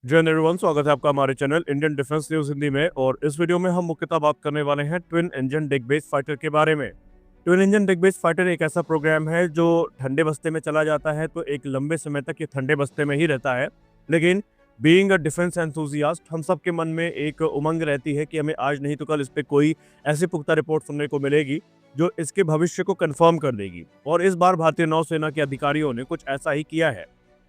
जय एवरीवन, स्वागत है आपका हमारे channel Indian defence news Hindi में। और इस वीडियो में हम मुख्यतः बात करने वाले हैं ट्विन इंजन डिग बेस्ड फाइटर के बारे में। ट्विन इंजन डिग बेस्ड फाइटर एक ऐसा प्रोग्राम है जो ठंडे बस्ते में चला जाता है तो एक लंबे समय तक ये ठंडे बस्ते में ही रहता है। लेकिन बीइंग अ डिफेंस एंथुजियास्ट, हम सब के मन में एक उमंग रहती है कि हमें आज नहीं तो कल इस पे कोई ऐसी पुख्ता रिपोर्ट सुनने को मिलेगी जो इसके भविष्य को कंफर्म कर देगी। और इस बार भारतीय नौसेना के अधिकारियों ने कुछ ऐसा ही किया है।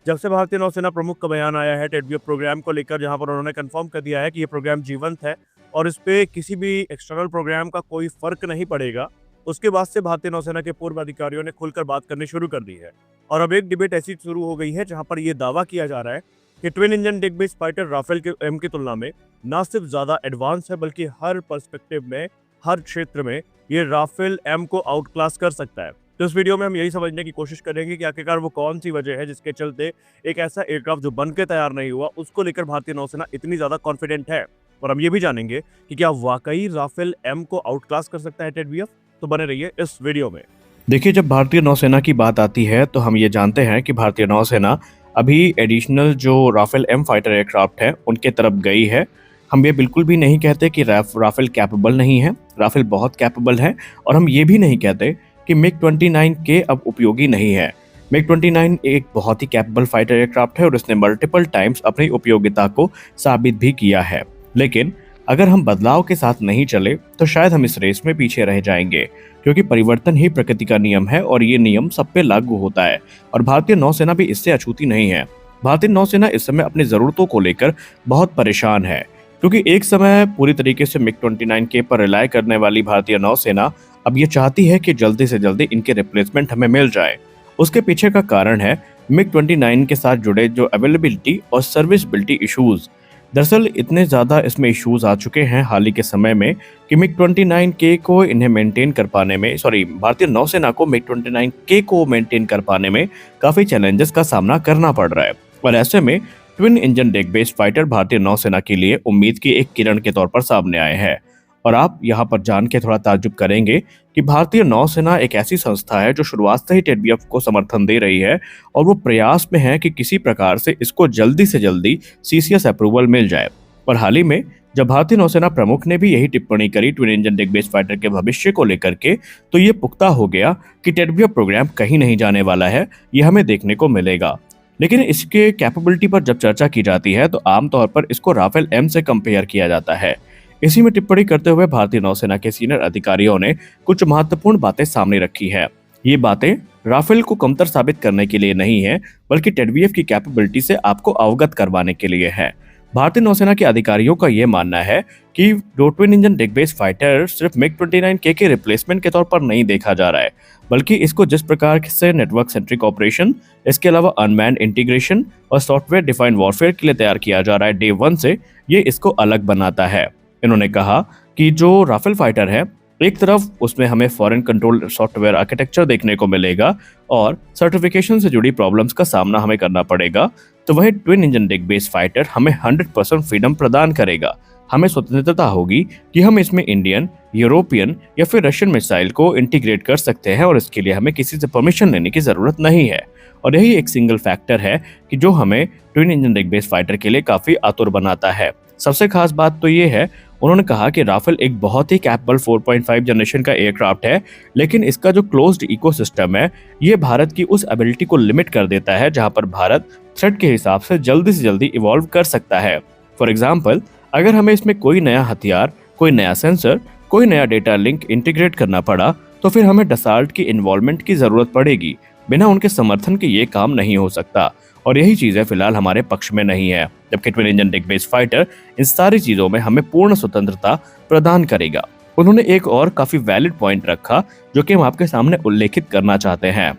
जब से भारतीय नौसेना प्रमुख का बयान आया है टेडवीएफ प्रोग्राम को लेकर, जहां पर उन्होंने कंफर्म कर दिया है कि ये प्रोग्राम जीवंत है और इस पे किसी भी एक्सटर्नल प्रोग्राम का कोई फर्क नहीं पड़ेगा, उसके बाद से भारतीय नौसेना के पूर्व अधिकारियों ने खुलकर बात करनी शुरू कर दी है। और अब एक डिबेट ऐसी शुरू हो गई है जहां पर यह दावा किया जा रहा है कि ट्विन इंजन डिग बेस्ड फाइटर राफेल के एम की तुलना में न सिर्फ ज्यादा एडवांस है बल्कि हर पर्सपेक्टिव में, हर क्षेत्र में ये राफेल एम को आउट क्लास कर सकता है। तो इस वीडियो में हम यही समझने की कोशिश करेंगे कि आखिरकार वो कौन सी वजह है जिसके चलते एक ऐसा एयरक्राफ्ट जो बनके तैयार नहीं हुआ उसको लेकर भारतीय नौसेना इतनी ज्यादा कॉन्फिडेंट है। और हम ये भी जानेंगे कि क्या वाकई राफेल एम को आउट क्लास कर सकता है टेडवीएफ। तो बने रहिए इस वीडियो में। देखिए, जब भारतीय नौसेना की बात आती है तो हम ये जानते हैं कि भारतीय नौसेना अभी एडिशनल जो राफेल एम फाइटर एयरक्राफ्ट है उनके तरफ गई है। हम ये बिल्कुल भी नहीं कहते कि राफेल कैपेबल नहीं है, राफेल बहुत कैपेबल है। और हम ये भी नहीं कहते कि मिग 29 के अब उपयोगी नहीं है। मिग 29 एक बहुत ही कैपेबल फाइटर एयरक्राफ्ट है और इसने मल्टीपल टाइम्स अपनी उपयोगिता को साबित भी किया है। लेकिन अगर हम बदलाव के साथ नहीं चले तो शायद हम इस रेस में पीछे रह जाएंगे, क्योंकि परिवर्तन ही प्रकृति का नियम है और ये नियम सब पे लागू होता है। और भारतीय नौसेना भी इससे अछूती नहीं है। भारतीय नौसेना इस समय अपनी जरूरतों को लेकर बहुत परेशान है, क्योंकि एक समय पूरी तरीके से मिग 29 के पर रिलाय करने वाली भारतीय नौसेना अब ये चाहती है कि जल्दी से जल्दी इनके रिप्लेसमेंट हमें मिल जाए। उसके पीछे का कारण है मिग 29 के साथ जुड़े जो अवेलेबिलिटी और सर्विसबिलिटी इश्यूज। दरअसल इतने ज़्यादा इसमें इश्यूज आ चुके हैं हाल ही के समय में कि मिग 29 के को इन्हें मेंटेन कर पाने में, भारतीय नौसेना को मिग 29 के को मेंटेन कर पाने में काफ़ी चैलेंजेस का सामना करना पड़ रहा है। और ऐसे में ट्विन इंजन डिग बेस्ड फाइटर भारतीय नौसेना के लिए उम्मीद की एक किरण के तौर पर सामने आए हैं। और आप यहाँ पर जान के थोड़ा ताज्जुब करेंगे कि भारतीय नौसेना एक ऐसी संस्था है जो शुरुआत से ही टेडवीएफ को समर्थन दे रही है और वो प्रयास में है कि किसी प्रकार से इसको जल्दी से जल्दी सीसीएस अप्रूवल मिल जाए। और हाल ही में जब भारतीय नौसेना प्रमुख ने भी यही टिप्पणी करी ट्विन इंजन डिग बेस्ड फाइटर के भविष्य को लेकर के, तो ये पुख्ता हो गया कि टेडवीएफ प्रोग्राम कहीं नहीं जाने वाला है, ये हमें देखने को मिलेगा। लेकिन इसके कैपेबिलिटी पर जब चर्चा की जाती है तो आमतौर पर इसको राफेल एम से कंपेयर किया जाता है। इसी में टिप्पणी करते हुए भारतीय नौसेना के सीनियर अधिकारियों ने कुछ महत्वपूर्ण बातें सामने रखी है। ये बातें राफेल को कमतर साबित करने के लिए नहीं है, बल्कि टेडवीएफ की कैपेबिलिटी से आपको अवगत करवाने के लिए है। भारतीय नौसेना के अधिकारियों का यह मानना है कि ट्विन इंजन डिग बेस्ड फाइटर सिर्फ मिग 29 के रिप्लेसमेंट के तौर पर नहीं देखा जा रहा है, बल्कि इसको जिस प्रकार से नेटवर्क सेंट्रिक ऑपरेशन, इसके अलावा अनमैन्ड इंटीग्रेशन और सॉफ्टवेयर डिफाइंड वॉरफेयर के लिए तैयार किया जा रहा है डे 1 से, ये इसको अलग बनाता है। इन्होंने कहा कि जो राफेल फाइटर है, एक तरफ उसमें हमें फॉरेन कंट्रोल सॉफ्टवेयर आर्किटेक्चर देखने को मिलेगा और सर्टिफिकेशन से जुड़ी प्रॉब्लम्स का सामना हमें करना पड़ेगा, तो वही ट्विन इंजन डिग बेस्ड फाइटर हमें 100% फ्रीडम प्रदान करेगा। हमें स्वतंत्रता होगी कि हम इसमें इंडियन, यूरोपियन या फिर रशियन मिसाइल को इंटीग्रेट कर सकते हैं और इसके लिए हमें किसी से परमिशन लेने की जरूरत नहीं है। और यही एक सिंगल फैक्टर है कि जो हमें ट्विन इंजन डिग बेस्ड फाइटर के लिए काफी आतुर बनाता है। सबसे खास बात तो ये है, उन्होंने कहा कि राफेल एक बहुत ही कैपेबल 4.5 जनरेशन का एयरक्राफ्ट है, लेकिन इसका जो क्लोज्ड इकोसिस्टम है ये भारत की उस एबिलिटी को लिमिट कर देता है जहां पर भारत थ्रेट के हिसाब से जल्दी इवॉल्व कर सकता है। फॉर एग्जाम्पल, अगर हमें इसमें कोई नया हथियार, कोई नया सेंसर, कोई नया डेटा लिंक इंटीग्रेट करना पड़ा तो फिर हमें डसाल्ट की इन्वॉल्वमेंट की जरूरत पड़ेगी। बिना उनके समर्थन के ये काम नहीं हो सकता और यही चीजें फिलहाल हमारे पक्ष में नहीं है, जबकि ट्विन इंजन डिग बेस्ड फाइटर इन सारी चीजों में हमें पूर्ण स्वतंत्रता प्रदान करेगा। उन्होंने एक और काफी वैलिड पॉइंट रखा जो कि हम आपके सामने उल्लेखित करना चाहते हैं।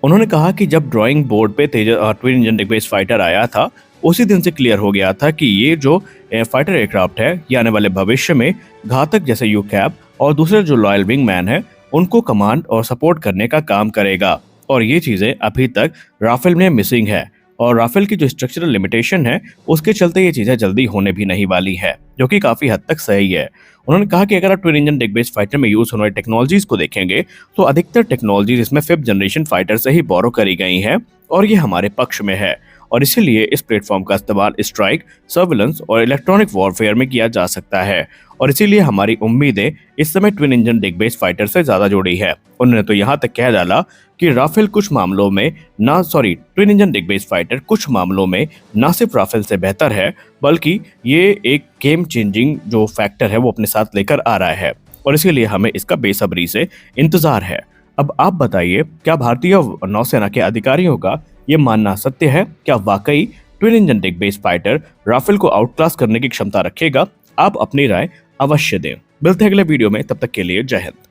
उन्होंने कहा कि जब ड्राइंग बोर्ड पे ट्विन इंजन डिग बेस्ड फाइटर आया था, उसी दिन से क्लियर हो गया था कि ये जो फाइटर एयरक्राफ्ट है ये आने वाले भविष्य में घातक जैसे यूकैप और दूसरे जो लॉयल विंग मैन है उनको कमांड और सपोर्ट करने का काम करेगा। और ये चीजें अभी तक राफेल में मिसिंग है और राफेल की जो स्ट्रक्चरल लिमिटेशन है उसके चलते ये चीजें जल्दी होने भी नहीं वाली है, जो कि काफी हद तक सही है। उन्होंने कहा कि अगर आप ट्विन इंजन डिग बेस्ड फाइटर में यूज होने वाली टेक्नोलॉजीज को देखेंगे तो अधिकतर टेक्नोलॉजीज इसमें 5th जनरेशन फाइटर से ही बोरो करी गई हैं और ये हमारे पक्ष में है। और इसीलिए इस प्लेटफॉर्म का इस्तेमाल स्ट्राइक, सर्विलेंस और इलेक्ट्रॉनिक वॉरफेयर में किया जा सकता है और इसीलिए हमारी उम्मीदें इस समय ट्विन इंजन डिग बेस्ड फाइटर से ज्यादा जुड़ी है। उन्होंने तो यहाँ तक कह डाला कि राफेल कुछ मामलों में ट्विन इंजन डिग बेस्ड फाइटर कुछ मामलों में ना सिर्फ राफेल से बेहतर है, बल्कि ये एक गेम चेंजिंग जो फैक्टर है वो अपने साथ लेकर आ रहा है और इसीलिए हमें इसका बेसब्री से इंतजार है। अब आप बताइए, क्या भारतीय नौसेना के अधिकारियों का ये मानना सत्य है? क्या वाकई ट्विन इंजन डिग बेस्ड फाइटर राफेल को आउट क्लास करने की क्षमता रखेगा? आप अपनी राय अवश्य दें। मिलते हैं अगले वीडियो में, तब तक के लिए जय हिंद।